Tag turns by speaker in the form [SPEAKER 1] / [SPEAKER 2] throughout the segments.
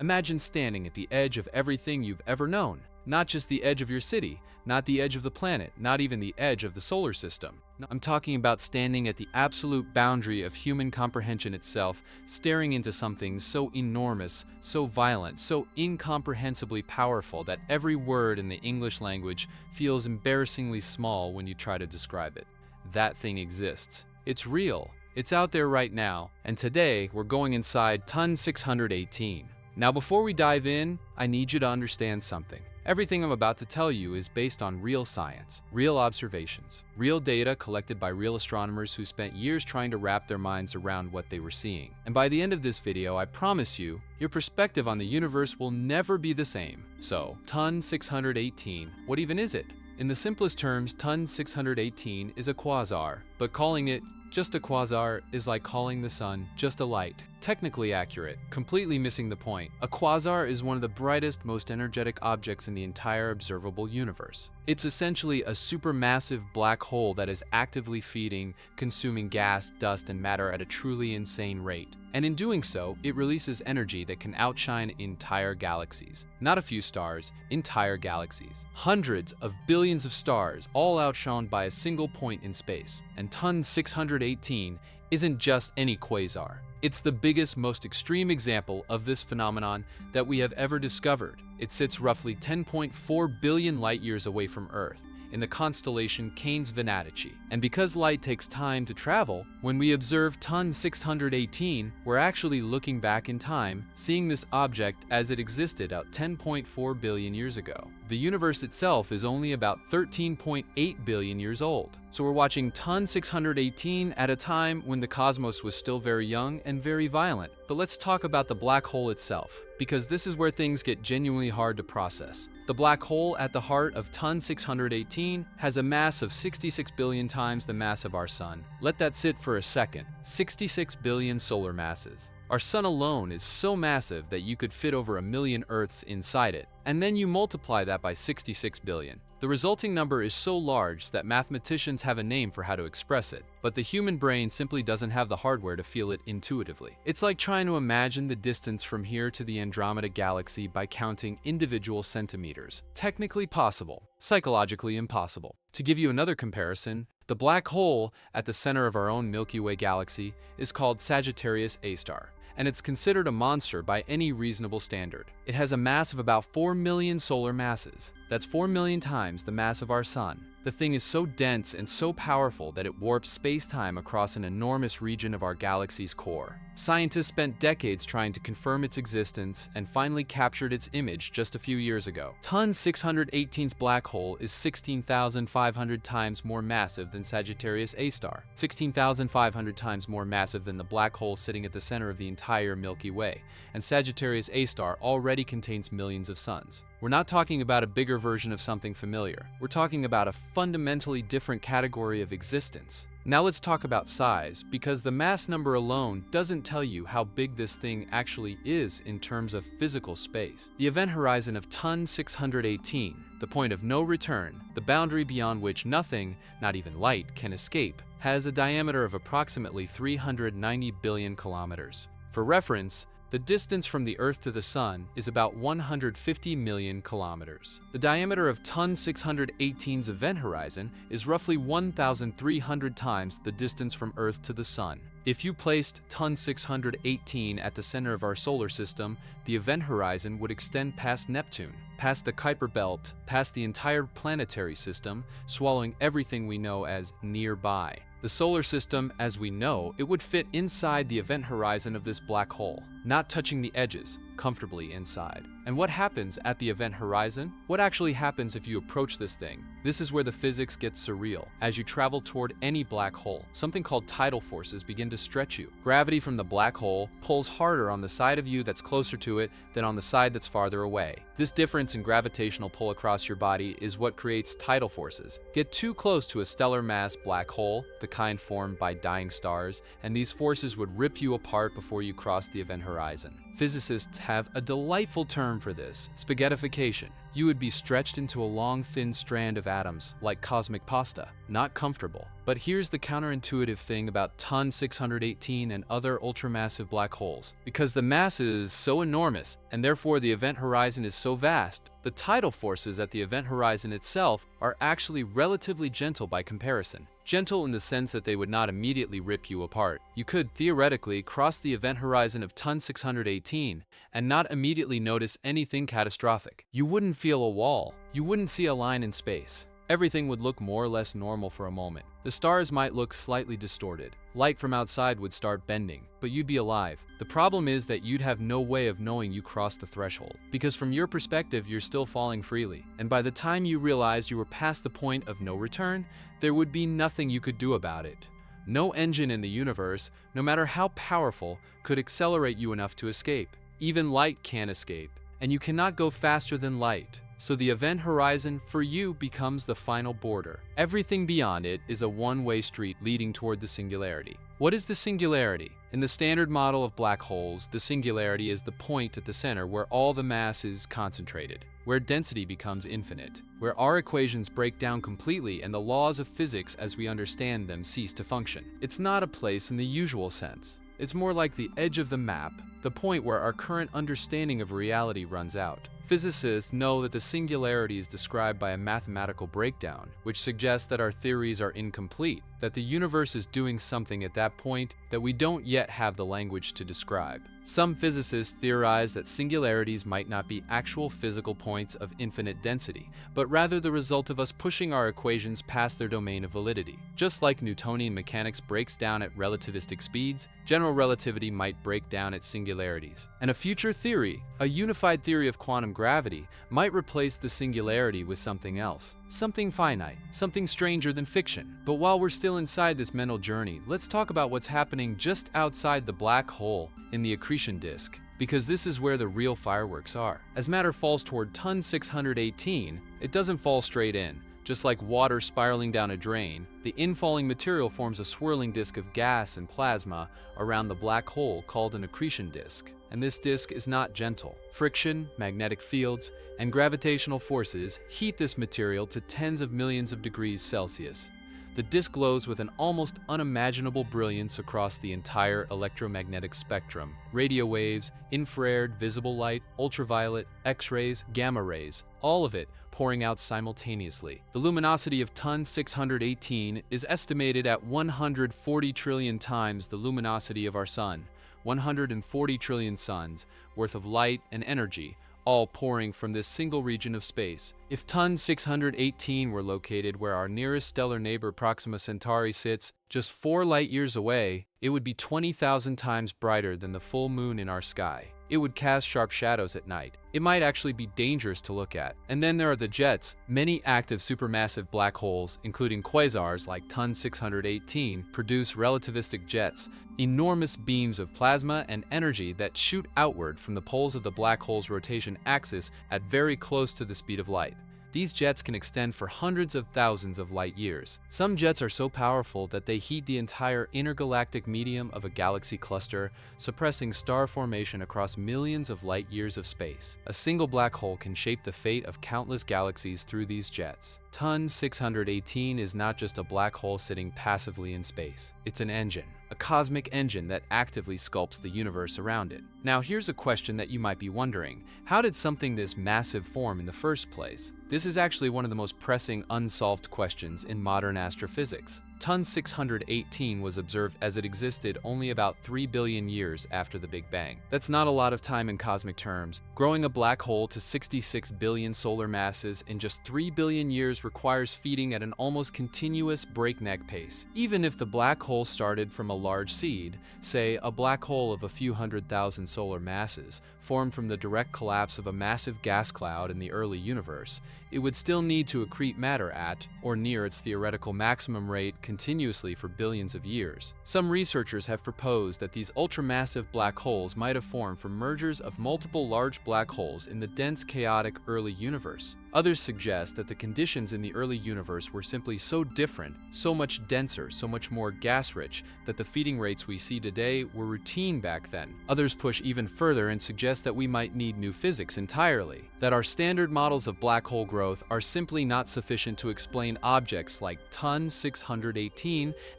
[SPEAKER 1] Imagine standing at the edge of everything you've ever known. Not just the edge of your city, not the edge of the planet, not even the edge of the solar system. I'm talking about standing at the absolute boundary of human comprehension itself, staring into something so enormous, so violent, so incomprehensibly powerful that every word in the English language feels embarrassingly small when you try to describe it. That thing exists. It's real. It's out there right now. And today, we're going inside Ton 618. Now, before we dive in, I need you to understand something. Everything I'm about to tell you is based on real science, real observations, real data collected by real astronomers who spent years trying to wrap their minds around what they were seeing. And by the end of this video, I promise you, your perspective on the universe will never be the same. So, Ton 618, what even is it? In the simplest terms, Ton 618 is a quasar, but calling it just a quasar is like calling the sun just a light. Technically accurate, completely missing the point. A quasar is one of the brightest, most energetic objects in the entire observable universe. It's essentially a supermassive black hole that is actively feeding, consuming gas, dust, and matter at a truly insane rate. And in doing so, it releases energy that can outshine entire galaxies. Not a few stars, entire galaxies. Hundreds of billions of stars, all outshone by a single point in space. And Ton 618 isn't just any quasar. It's the biggest, most extreme example of this phenomenon that we have ever discovered. It sits roughly 10.4 billion light-years away from Earth, in the constellation Canes Venatici. And because light takes time to travel, when we observe Ton 618, we're actually looking back in time, seeing this object as it existed at 10.4 billion years ago. The universe itself is only about 13.8 billion years old. So we're watching Ton 618 at a time when the cosmos was still very young and very violent. But let's talk about the black hole itself, because this is where things get genuinely hard to process. The black hole at the heart of Ton 618 has a mass of 66 billion times the mass of our Sun. Let that sit for a second. 66 billion solar masses. Our Sun alone is so massive that you could fit over 1 million Earths inside it. And then you multiply that by 66 billion. The resulting number is so large that mathematicians have a name for how to express it, but the human brain simply doesn't have the hardware to feel it intuitively. It's like trying to imagine the distance from here to the Andromeda galaxy by counting individual centimeters. Technically possible, psychologically impossible. To give you another comparison, the black hole at the center of our own Milky Way galaxy is called Sagittarius A star, and it's considered a monster by any reasonable standard. It has a mass of about 4 million solar masses. That's 4 million times the mass of our Sun. The thing is so dense and so powerful that it warps space-time across an enormous region of our galaxy's core. Scientists spent decades trying to confirm its existence and finally captured its image just a few years ago. Ton 618's black hole is 16,500 times more massive than Sagittarius A star, 16,500 times more massive than the black hole sitting at the center of the entire Milky Way, and Sagittarius A star already contains millions of suns. We're not talking about a bigger version of something familiar. We're talking about a fundamentally different category of existence. Now let's talk about size, because the mass number alone doesn't tell you how big this thing actually is in terms of physical space. The event horizon of Ton 618, the point of no return, the boundary beyond which nothing, not even light, can escape, has a diameter of approximately 390 billion kilometers. For reference, the distance from the Earth to the Sun is about 150 million kilometers. The diameter of Ton 618's event horizon is roughly 1,300 times the distance from Earth to the Sun. If you placed Ton 618 at the center of our solar system, the event horizon would extend past Neptune, past the Kuiper Belt, past the entire planetary system, swallowing everything we know as nearby. The solar system, as we know, it would fit inside the event horizon of this black hole, not touching the edges, comfortably inside. And what happens at the event horizon? What actually happens if you approach this thing? This is where the physics gets surreal. As you travel toward any black hole, something called tidal forces begin to stretch you. Gravity from the black hole pulls harder on the side of you that's closer to it than on the side that's farther away. This difference in gravitational pull across your body is what creates tidal forces. Get too close to a stellar mass black hole, the kind formed by dying stars, and these forces would rip you apart before you cross the event horizon. Physicists have a delightful term for this: spaghettification. You would be stretched into a long, thin strand of atoms, like cosmic pasta. Not comfortable. But here's the counterintuitive thing about TON 618 and other ultramassive black holes. Because the mass is so enormous, and therefore the event horizon is so vast, the tidal forces at the event horizon itself are actually relatively gentle by comparison. Gentle in the sense that they would not immediately rip you apart. You could, theoretically, cross the event horizon of TON 618 and not immediately notice anything catastrophic. You wouldn't feel a wall. You wouldn't see a line in space. Everything would look more or less normal for a moment. The stars might look slightly distorted. Light from outside would start bending, but you'd be alive. The problem is that you'd have no way of knowing you crossed the threshold, because from your perspective, you're still falling freely. And by the time you realized you were past the point of no return, there would be nothing you could do about it. No engine in the universe, no matter how powerful, could accelerate you enough to escape. Even light can't escape, and you cannot go faster than light. So the event horizon for you becomes the final border. Everything beyond it is a one-way street leading toward the singularity. What is the singularity? In the standard model of black holes, the singularity is the point at the center where all the mass is concentrated, where density becomes infinite, where our equations break down completely and the laws of physics as we understand them cease to function. It's not a place in the usual sense. It's more like the edge of the map, the point where our current understanding of reality runs out. Physicists know that the singularity is described by a mathematical breakdown, which suggests that our theories are incomplete, that the universe is doing something at that point that we don't yet have the language to describe. Some physicists theorize that singularities might not be actual physical points of infinite density, but rather the result of us pushing our equations past their domain of validity. Just like Newtonian mechanics breaks down at relativistic speeds, general relativity might break down at singularities. And a future theory, a unified theory of quantum gravity, might replace the singularity with something else. Something finite, something stranger than fiction. But while we're still inside this mental journey, let's talk about what's happening just outside the black hole in the accretion disk, because this is where the real fireworks are. As matter falls toward TON 618, it doesn't fall straight in. Just like water spiraling down a drain, the infalling material forms a swirling disk of gas and plasma around the black hole called an accretion disk. And this disk is not gentle. Friction, magnetic fields, and gravitational forces heat this material to tens of millions of degrees Celsius. The disk glows with an almost unimaginable brilliance across the entire electromagnetic spectrum. Radio waves, infrared, visible light, ultraviolet, X-rays, gamma rays, all of it pouring out simultaneously. The luminosity of TON 618 is estimated at 140 trillion times the luminosity of our sun. 140 trillion suns worth of light and energy, all pouring from this single region of space. If TON 618 were located where our nearest stellar neighbor Proxima Centauri sits, just 4 light-years away, it would be 20,000 times brighter than the full moon in our sky. It would cast sharp shadows at night. It might actually be dangerous to look at. And then there are the jets. Many active supermassive black holes, including quasars like TON 618, produce relativistic jets, enormous beams of plasma and energy that shoot outward from the poles of the black hole's rotation axis at very close to the speed of light. These jets can extend for hundreds of thousands of light years. Some jets are so powerful that they heat the entire intergalactic medium of a galaxy cluster, suppressing star formation across millions of light years of space. A single black hole can shape the fate of countless galaxies through these jets. TON 618 is not just a black hole sitting passively in space. It's an engine. A cosmic engine that actively sculpts the universe around it. Now here's a question that you might be wondering. How did something this massive form in the first place? This is actually one of the most pressing unsolved questions in modern astrophysics. TON 618 was observed as it existed only about 3 billion years after the Big Bang. That's not a lot of time in cosmic terms. Growing a black hole to 66 billion solar masses in just 3 billion years requires feeding at an almost continuous breakneck pace. Even if the black hole started from a large seed, say a black hole of a few 100,000 solar masses, formed from the direct collapse of a massive gas cloud in the early universe, it would still need to accrete matter at, or near its theoretical maximum rate continuously for billions of years. Some researchers have proposed that these ultramassive black holes might have formed from mergers of multiple large black holes in the dense, chaotic early universe. Others suggest that the conditions in the early universe were simply so different, so much denser, so much more gas-rich, that the feeding rates we see today were routine back then. Others push even further and suggest that we might need new physics entirely, that our standard models of black hole growth are simply not sufficient to explain objects like Ton 618,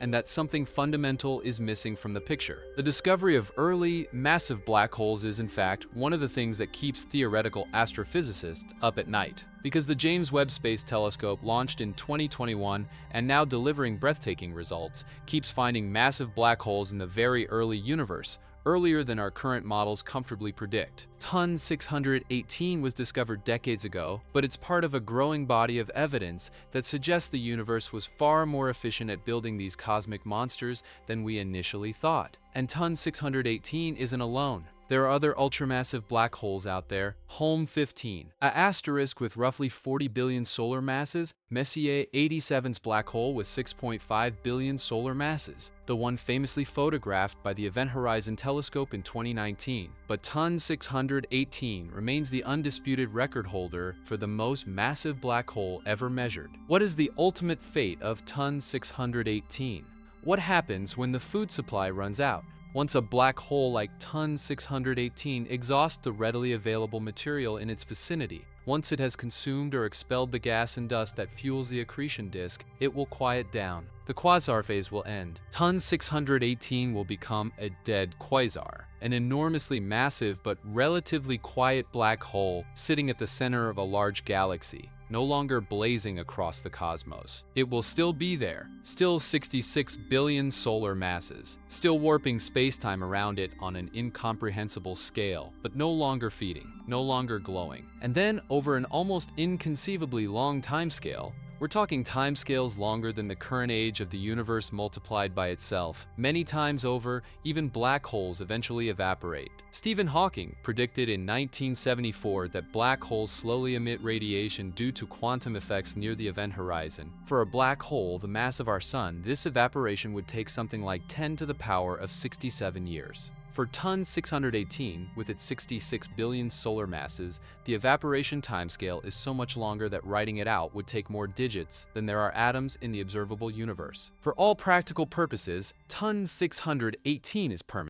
[SPEAKER 1] and that something fundamental is missing from the picture. The discovery of early, massive black holes is, in fact, one of the things that keeps theoretical astrophysicists up at night. Because the James Webb Space Telescope, launched in 2021 and now delivering breathtaking results, keeps finding massive black holes in the very early universe, earlier than our current models comfortably predict. Ton 618 was discovered decades ago, but it's part of a growing body of evidence that suggests the universe was far more efficient at building these cosmic monsters than we initially thought. And Ton 618 isn't alone. There are other ultramassive black holes out there. Home 15, an asterisk with roughly 40 billion solar masses, Messier 87's black hole with 6.5 billion solar masses, the one famously photographed by the Event Horizon Telescope in 2019. But Ton 618 remains the undisputed record holder for the most massive black hole ever measured. What is the ultimate fate of Ton 618? What happens when the food supply runs out? Once a black hole like Ton 618 exhausts the readily available material in its vicinity, once it has consumed or expelled the gas and dust that fuels the accretion disk, it will quiet down. The quasar phase will end. Ton 618 will become a dead quasar, an enormously massive but relatively quiet black hole sitting at the center of a large galaxy, no longer blazing across the cosmos. It will still be there, still 66 billion solar masses, still warping spacetime around it on an incomprehensible scale, but no longer feeding, no longer glowing. And then, over an almost inconceivably long timescale, we're talking timescales longer than the current age of the universe multiplied by itself. Many times over, even black holes eventually evaporate. Stephen Hawking predicted in 1974 that black holes slowly emit radiation due to quantum effects near the event horizon. For a black hole the mass of our sun, this evaporation would take something like 10 to the power of 67 years. For Ton 618, with its 66 billion solar masses, the evaporation timescale is so much longer that writing it out would take more digits than there are atoms in the observable universe. For all practical purposes, Ton 618 is permanent.